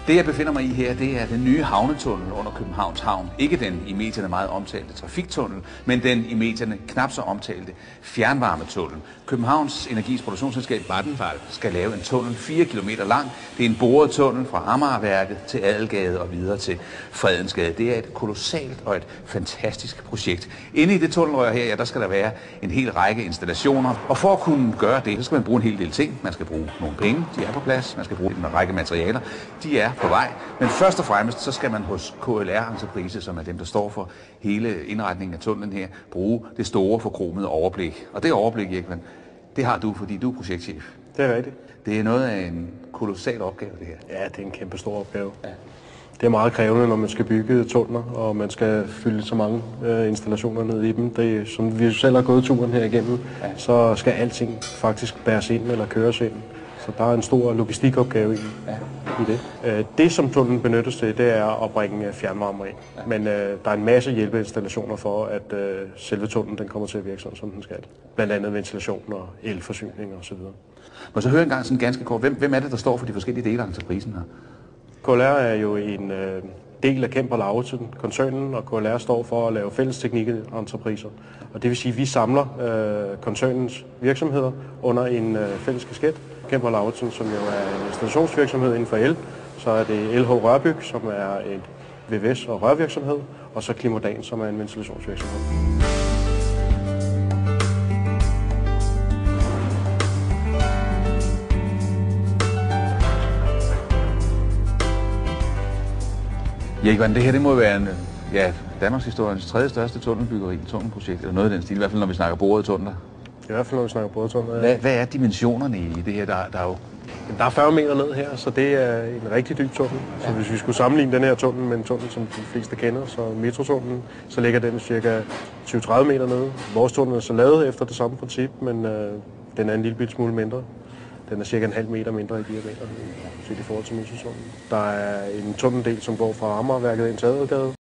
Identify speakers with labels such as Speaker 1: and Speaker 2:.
Speaker 1: Det, jeg befinder mig i her, det er den nye havnetunnel under Københavns Havn. Ikke den i medierne meget omtalte trafiktunnel, men den i medierne knap så omtalte fjernvarmetunnel. Københavns Energis produktionsselskab Vattenfall skal lave en tunnel 4 km lang. Det er en boret tunnel fra Amagerværket til Adelgade og videre til Fredensgade. Det er et kolossalt og et fantastisk projekt. Inde i det tunnelrør her, der skal der være en hel række installationer. Og for at kunne gøre det, så skal man bruge en hel del ting. Man skal bruge nogle penge, de er på plads. Man skal bruge en række materialer, de er på vej. Men først og fremmest, så skal man hos KLR Entreprise, som er dem, der står for hele indretningen af tunnelen her, bruge det store forkromede overblik. Og det overblik, Erik, det har du, fordi du er projektchef.
Speaker 2: Det er rigtigt.
Speaker 1: Det er noget af en kolossal opgave, det her.
Speaker 2: Ja, det er en kæmpe stor opgave. Ja. Det er meget krævende, når man skal bygge tunneler, og man skal fylde så mange installationer ned i dem. Det er, som vi selv har gået turen her igennem, så skal alting faktisk bæres ind eller køres ind. Så der er en stor logistikopgave i det. Det, som tunnelen benyttes til, det er at bringe fjernvarme ind. Men der er en masse hjælpeinstallationer for, at selve tunnelen den kommer til at virke sådan, som den skal. Blandt andet ventilation og elforsyning osv.
Speaker 1: Må så høre engang sådan ganske kort, hvem er det, der står for de forskellige dele af entreprisen her?
Speaker 2: KLR er jo en del af Kemper Lauritsen koncernen, og KLR står for at lave fælles teknikentrepriser. Og det vil sige, at vi samler koncernens virksomheder under en fælles kasket. Kemper Lauritsen, som jo er en installationsvirksomhed inden for el, så er det LH Rørbyg, som er en VVS- og rørvirksomhed, og så Klimodan, som er en ventilationsvirksomhed.
Speaker 1: Erik, det her det må være Danmarks historiens tredje største tunnelprojekt, eller noget af den stil, i hvert fald når vi snakker borede tunneler.
Speaker 2: I hvert fald når vi snakker borede tunneler.
Speaker 1: Hvad er dimensionerne i det her? Der er
Speaker 2: 40 meter ned her, så det er en rigtig dyb tunnel. Så hvis vi skulle sammenligne den her tunnel med en tunnel, som de fleste kender, så metrotunnelen, så ligger den cirka 20-30 meter nede. Vores tunnel er så lavet efter det samme princip, men den er en lille smule mindre. Den er cirka en halv meter mindre i diameter, set i forhold til metrotunnelen. Der er en tunneldel, som går fra Amagerværket ind til Adelgade.